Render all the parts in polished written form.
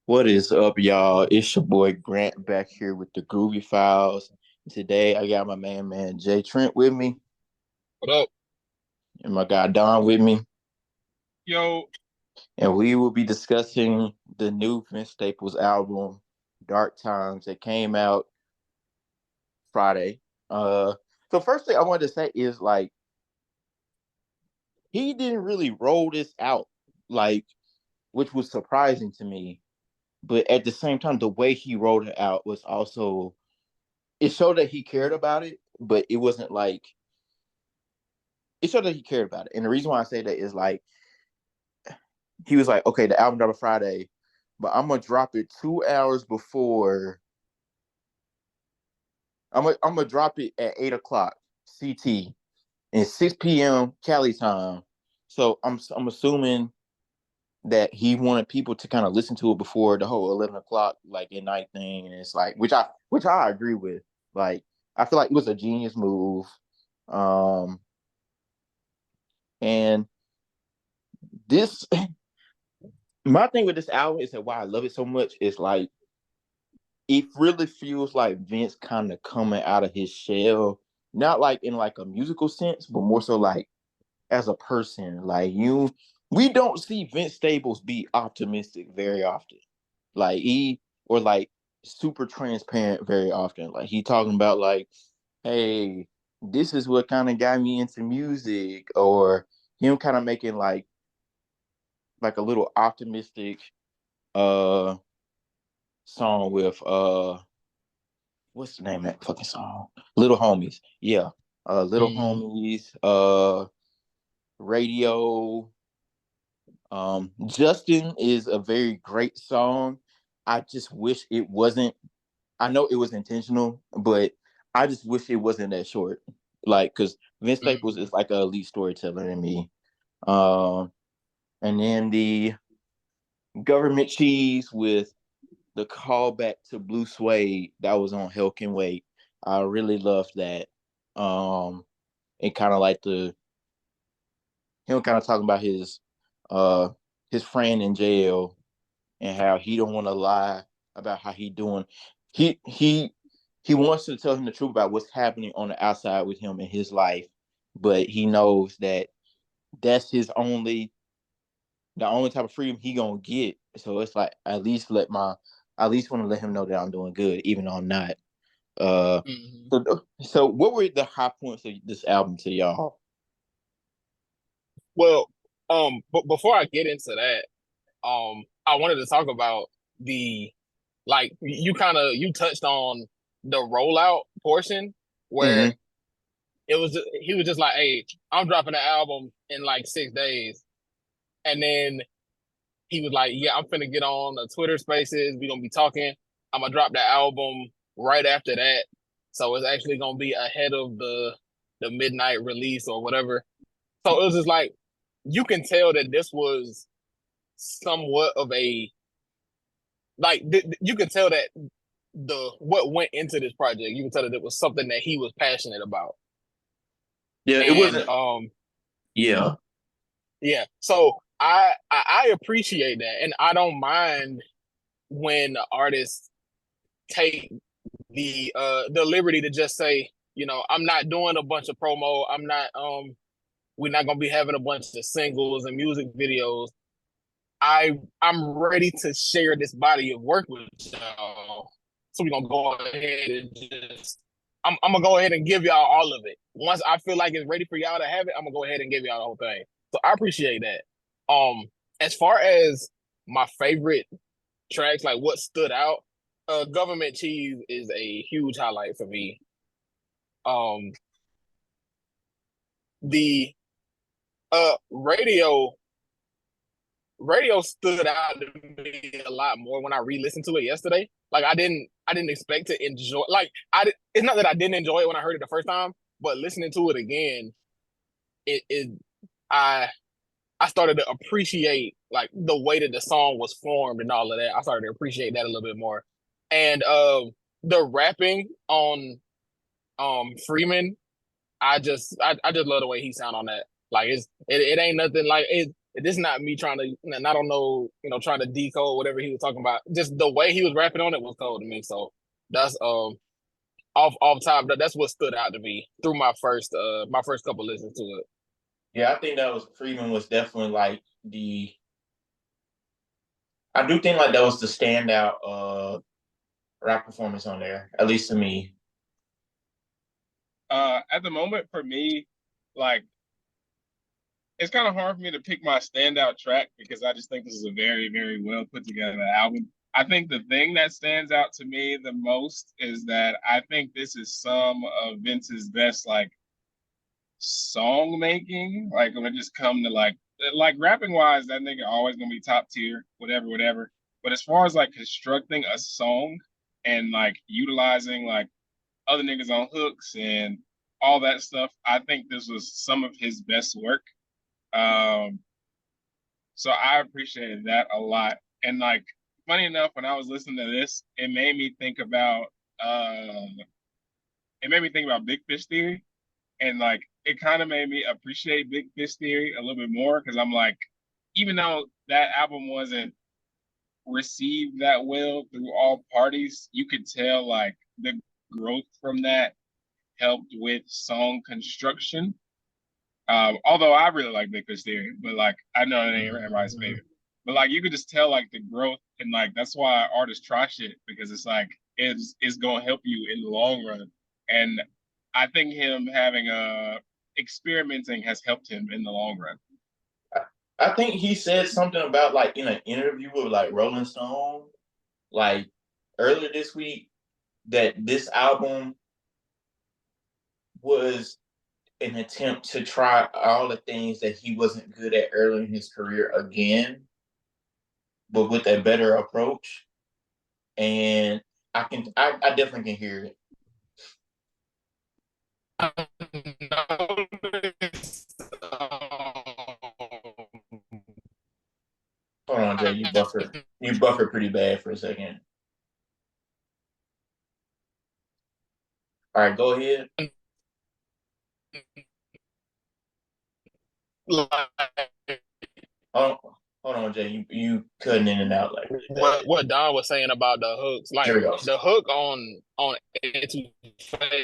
What is up, y'all? It's your boy Grant back here with the Groovy Files. Today, I got my man Jay Trent with me, What up? and my guy Don with me, Yo, and we will be discussing the new Vince Staples album, Dark Times, that came out Friday. Uh, so first thing I wanted to say is like he didn't really roll this out, like which was surprising to me. But at the same time, the way he rolled it out was also it showed that he cared about it, but it wasn't like it showed that he cared about it. And the reason why I say that is like he was like, okay, the album dropped Friday, but I'm gonna drop it 2 hours before. I'm gonna drop it at 8 o'clock CT and 6 p.m. Cali time. So I'm assuming that he wanted people to kind of listen to it before the whole 11 o'clock like at night thing, and it's like which I agree with. Like I feel like it was a genius move. Um, and this my thing with this album is that why I love it so much is like it really feels like Vince kind of coming out of his shell, not like in like a musical sense, but more so like as a person. Like we don't see Vince Staples be optimistic very often. Like he or like super transparent very often. Like he talking about like, hey, this is what kind of got me into music, or him kind of making like a little optimistic uh song with what's the name of that fucking song? Little Homies. Yeah. Little mm, Homies, Radio. Justin is a very great song. I just wish it wasn't I know it was intentional, but I just wish it wasn't that short. Like, cause Vince Staples mm. is like a elite storyteller in me. Um, and then the government cheese with the callback to Blue Suede that was on Hell Can Wait. I really loved that. And kind of like the him kind of talking about uh his friend in jail and how he don't want to lie about how he doing. He he he wants to tell him the truth about what's happening on the outside with him in his life, but he knows that that's his only the only type of freedom he gonna get. So it's like at least want to let him know that I'm doing good, even though I'm not. Uh, Mhm. so what were the high points of this album to y'all? Well, but before I get into that, I wanted to talk about the like you touched on the rollout portion where Mm-hmm. he was just like, "Hey, I'm dropping an album in like 6 days," and then he was like, "Yeah, I'm finna get on the Twitter Spaces. We gonna be talking. I'm gonna drop the album right after that, so it's actually gonna be ahead of the midnight release or whatever." So it was just like you can tell that this was somewhat of a you can tell that the what went into this project. You can tell that it was something that he was passionate about, Yeah, it and wasn't. Yeah. yeah. So I appreciate that, and I don't mind when artists take the liberty to just say, I'm not doing a bunch of promo. I'm not we're not gonna be having a bunch of singles and music videos. I'm ready to share this body of work with y'all. So we're gonna go ahead and just I'm gonna go ahead and give y'all all of it. Once I feel like it's ready for y'all to have it, I'm gonna go ahead and give y'all the whole thing. So I appreciate that. As far as my favorite tracks, like what stood out, Government Cheese is a huge highlight for me. Um, the radio stood out to me a lot more when I re-listened to it yesterday. Like I didn't expect to enjoy. Like it's not that I didn't enjoy it when I heard it the first time, but listening to it again, it I I started to appreciate like the way that the song was formed and all of that. I started to appreciate that a little bit more. And the rapping on Freeman, I just love the way he sound on that. Like it ain't nothing like it. this is not me trying to, and I don't know, trying to decode whatever he was talking about. Just the way he was rapping on it was cold to me. So that's off top. That's what stood out to me through my first couple listens to it. Yeah, I think that was Freeman was definitely like I do think like that was the standout rap performance on there, at least to me. At the moment, for me, like it's kind of hard for me to pick my standout track because I just think this is a very, very well put together album. I think the thing that stands out to me the most is that I think this is some of Vince's best like song making. Like when it just come to like rapping wise, that nigga always gonna be top tier, whatever, whatever. But as far as like constructing a song and like utilizing like other niggas on hooks and all that stuff, I think this was some of his best work. So I appreciated that a lot. And like, funny enough, when I was listening to this, it made me think about Big Fish Theory, and like it kind of made me appreciate Big Fish Theory a little bit more because I'm like, even though that album wasn't received that well through all parties, you could tell like the growth from that helped with song construction. Although I really like Big Fish Theory, but like I know it ain't everybody's favorite. But like you could just tell like the growth, and like that's why artists try shit, because it's like it's gonna help you in the long run. And I think him having experimenting has helped him in the long run. I think he said something about like in an interview with like Rolling Stone, like earlier this week, that this album was an attempt to try all the things that he wasn't good at early in his career again, but with a better approach. And I definitely can hear it. Hold on, Jay, you buffered pretty bad for a second. All right, go ahead. Hold on, Jay. You cutting in and out like that. What Don was saying about the hooks, like the hook on Etouffee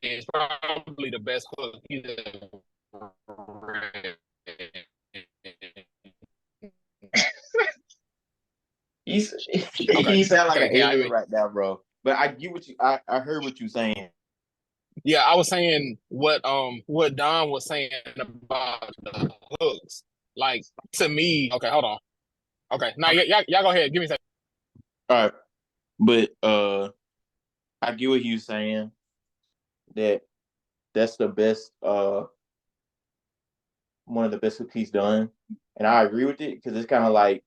is probably the best hook he's ever read. He sound like an alien right now, bro. But I get what I heard what you saying. Yeah, I was saying what Don was saying about the hooks. Like to me, okay, hold on. Okay, now y'all go ahead. Give me a second. All right, but I get what you're saying. That's the best. One of the best hooks he's done, and I agree with it because it's kind of like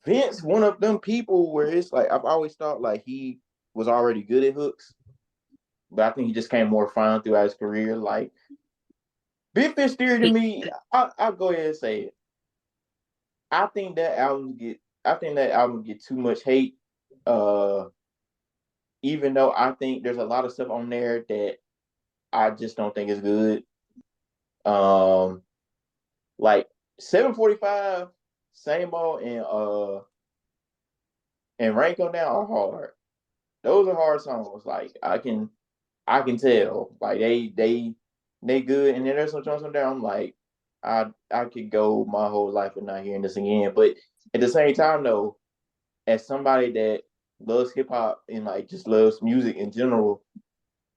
Vince, one of them people where it's like I've always thought like he was already good at hooks, but I think he just came more refined throughout his career. Like Big Fish Theory to me, I'll go ahead and say it. I think that album get too much hate. Even though I think there's a lot of stuff on there that I just don't think is good. Like 745, Same Old, and Rank On Down are hard. Those are hard songs. Like I can tell. Like they good. And then there's some songs on there I'm like, I could go my whole life with not hearing this again. But at the same time though, as somebody that loves hip hop and like just loves music in general,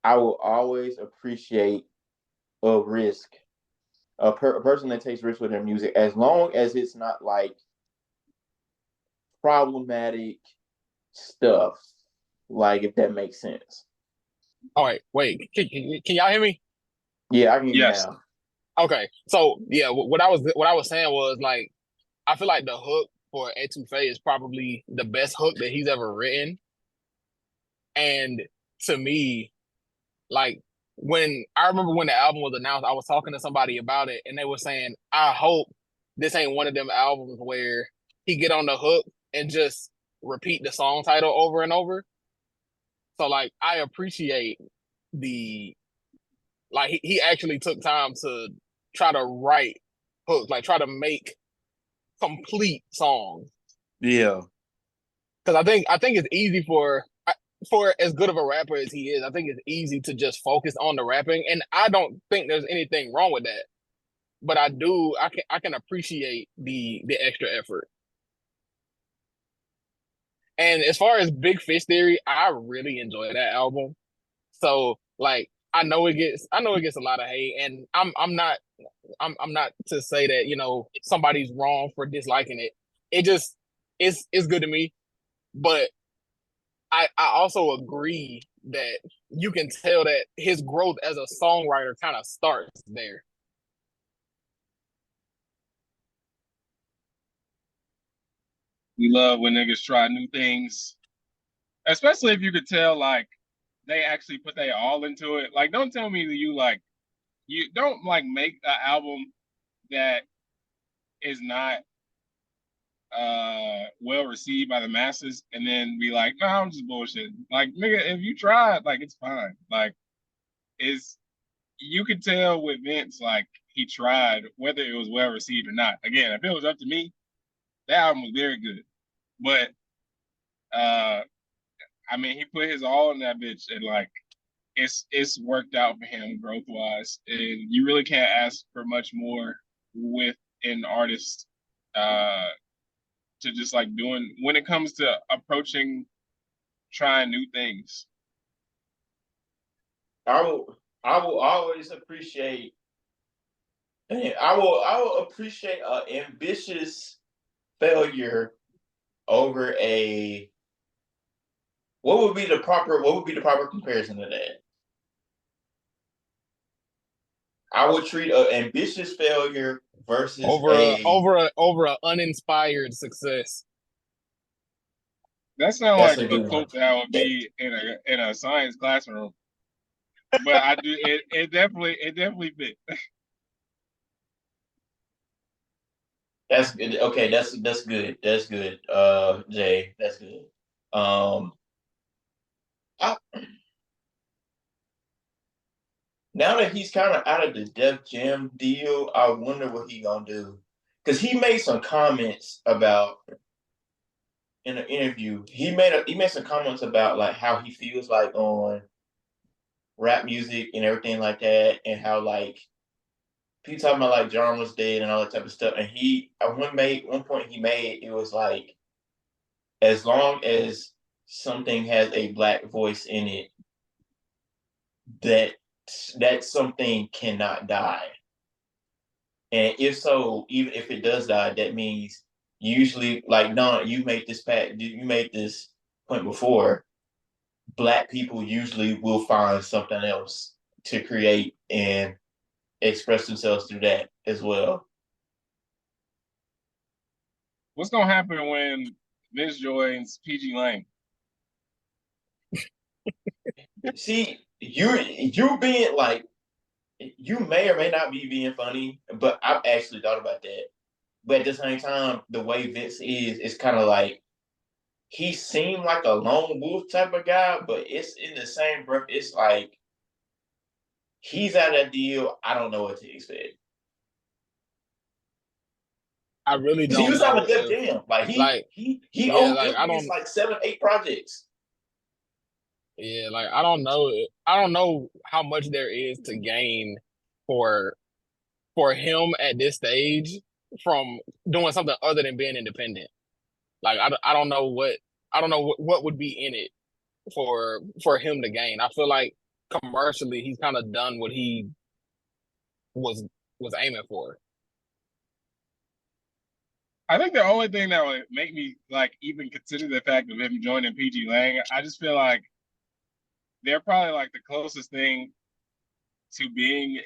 I will always appreciate a risk. A person that takes risks with their music, as long as it's not like problematic stuff, like if that makes sense. All right, wait, can y'all hear me? Yeah, I can hear you now. Okay, so yeah, what I was saying was like, I feel like the hook for Etouffee is probably the best hook that he's ever written, and to me, like when I remember when the album was announced, I was talking to somebody about it, and they were saying, I hope this ain't one of them albums where he get on the hook and just repeat the song title over and over. So like I appreciate he actually took time to try to write hooks, like try to make complete songs. Yeah. Because I think it's easy for as good of a rapper as he is. I think it's easy to just focus on the rapping, and I don't think there's anything wrong with that. But I can appreciate the extra effort. And as far as Big Fish Theory, I really enjoy that album. So like I know it gets a lot of hate, and I'm not to say that, you know, somebody's wrong for disliking it. It just it's good to me. But I also agree that you can tell that his growth as a songwriter kind of starts there. We love when niggas try new things, especially if you could tell like they actually put their all into it. Like, don't tell me that you don't like make an album that is not well received by the masses and then be like, no, I'm just bullshit. Like, nigga, if you tried, like it's fine. Like, is you could tell with Vince, like he tried, whether it was well received or not. Again, if it was up to me, that album was very good. But uh I mean, he put his all in that bitch, and like it's worked out for him growth wise, and you really can't ask for much more with an artist to just like doing when it comes to approaching trying new things. I will always appreciate, and I will appreciate an ambitious failure over a what would be the proper comparison to that? I would treat an ambitious failure versus a Over a uninspired success. That sounds that's like a a good one. quote that would be in a science classroom. But I do it definitely fit. That's good. Okay, that's good. That's good. Jay, that's good. Um, I, now that he's kind of out of the Def Jam deal, I wonder what he gonna do. Because he made some comments about in an interview. He made some comments about like how he feels like on rap music and everything like that, and how like people talking about like John was dead and all that type of stuff. And he at one point he made it was like as long as something has a black voice in it, that that something cannot die. And if so, even if it does die, that means usually, like Don, you made this point before. Black people usually will find something else to create and express themselves through that as well. What's gonna happen when Vince joins PG Lane? See, you're being like you may or may not be being funny, but I've actually thought about that. But at the same time, the way Vince is, it's kind of like he seemed like a lone wolf type of guy, but it's in the same breath. It's like he's out of that deal. I don't know what to expect. I really Because he don't was out know of Def if Jam. Like like he yeah, owed like them I niggas don't like 7, 8 projects. yeah, like I don't know. I don't know how much there is to gain for him at this stage from doing something other than being independent. Like I don't know what would be in it for him to gain. I feel like commercially he's kind of done what he was aiming for. I think the only thing that would make me like even consider the fact of him joining PG Lang, I just feel like they're probably like the closest thing to being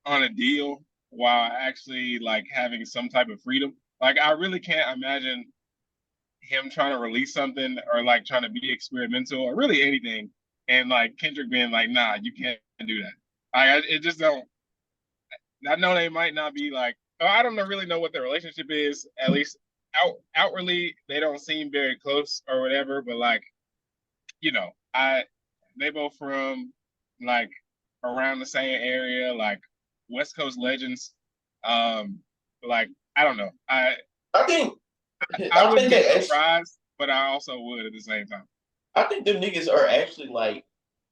on a deal while actually like having some type of freedom. Like I really can't imagine him trying to release something or like trying to be experimental or really anything, and like Kendrick being like, "Nah, you can't do that." It just don't. I know they might not be like. I don't really know what their relationship is. At least outwardly, they don't seem very close or whatever. But like, they both from like around the same area, like West Coast legends. Um, like I don't know. I think I I wouldn't think be they surprised, but I also would at the same time. I think them niggas are actually like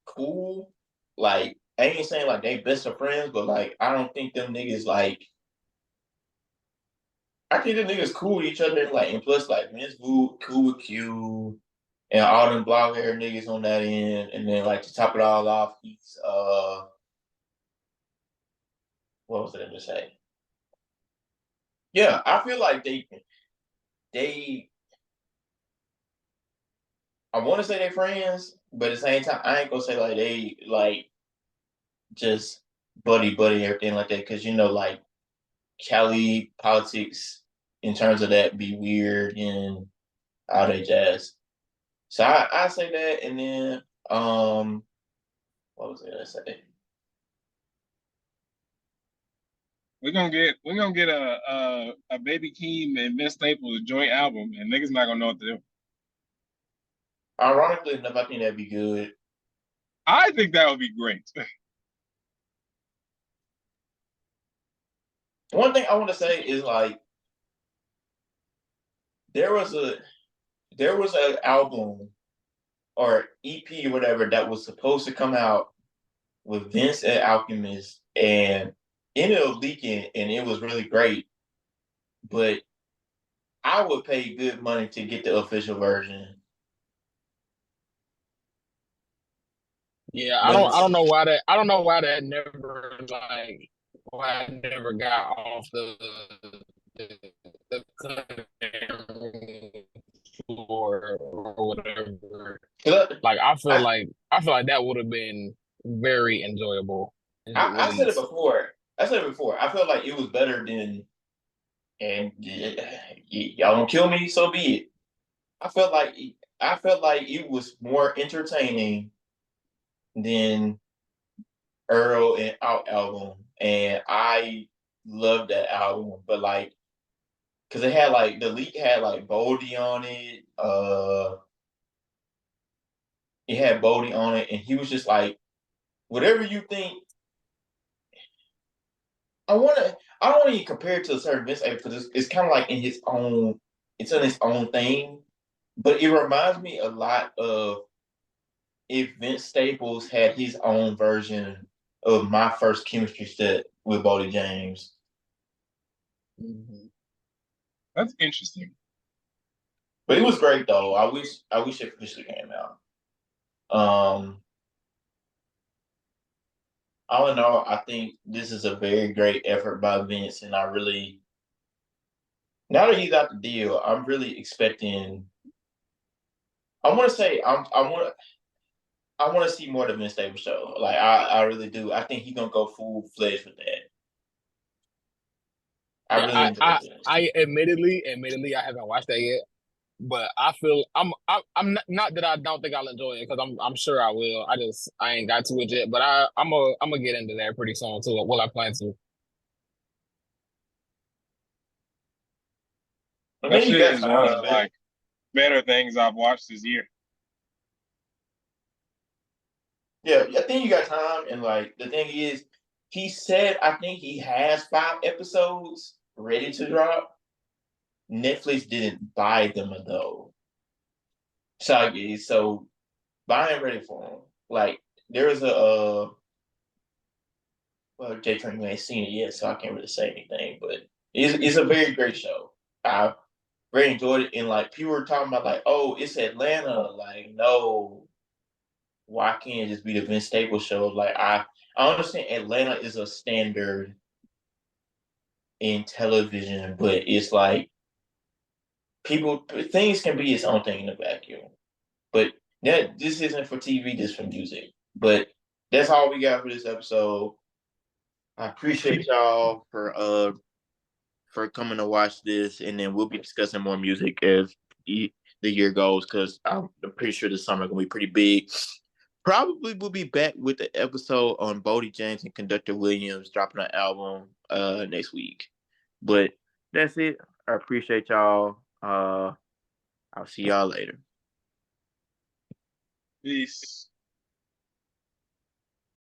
cool. Like I ain't saying like they best of friends, but like I don't think them niggas like I think them niggas cool with each other. Like and plus like Vince Vaughn cool with Q and all them blonde hair niggas on that end, and then like to top it all off, he's what was I going to say? Yeah, I feel like they I want to say they're friends, but at the same time, I ain't gonna say like they like just buddy everything like that because like Cali politics in terms of that be weird and all that jazz. So I say that, and then what was I gonna say? We're gonna get a Baby Keem and Vince Staples joint album, and niggas not gonna know what to do. Ironically enough, I think that'd be good. I think that would be great. One thing I want to say is like there was a an album or EP or whatever that was supposed to come out with Vince and Alchemist and ended up leaking and it was really great. But I would pay good money to get the official version. Yeah, But I don't know why that never like why it never got off the cutting floor or whatever. Like I feel like that would have been very enjoyable as it I said it released. before. I said it before. I felt like it was better than and y'all don't kill me, so be it. I felt like it was more entertaining than Earl and Out album, and I loved that album. But like, cause it had like the leak had like Boldy on it. It had Boldy on it, and he was just like, whatever you think. I don't want to compare it to a certain Vince because it's kind of like in his own. It's in its own thing, but it reminds me a lot of if Vince Staples had his own version of my first chemistry set with Boldy James. Mm-hmm. That's interesting. But it was great though. I wish it officially came out. All in all, I think this is a very great effort by Vince, and I really now that he's out the deal, I'm really expecting. I want to say I want to see more of the Vince Staples show. Like I really do. I think he's gonna go full fledged with that. I Yeah, really enjoyed this. I admittedly, I haven't watched that yet, but I feel I'm not that I don't think I'll enjoy it because I'm sure I will. I ain't got to it yet, but I'm gonna get into that pretty soon too. Well, I plan to. I That think you shit got is one time, of man. like better things I've watched this year. Yeah, I think you got time, and like the thing is, he said I think he has 5 episodes ready to drop. Netflix didn't buy them though, so buy them ready for him. Like there is well, J Train you ain't seen it yet, so I can't really say anything, but it's a very great show. I very enjoyed it, and like people were talking about like, oh, it's Atlanta. Like, no, why can't it just be the Vince Staples show? Like, I understand Atlanta is a standard in television, but it's like things can be its own thing in the vacuum. But this isn't for TV, this for music. But that's all we got for this episode. I appreciate y'all for coming to watch this, and then we'll be discussing more music as the year goes because I'm pretty sure the summer gonna be pretty big. Probably we'll be back with the episode on Boldy James and Conductor Williams dropping an album next week. But that's it. I appreciate y'all. I'll see y'all later. Peace.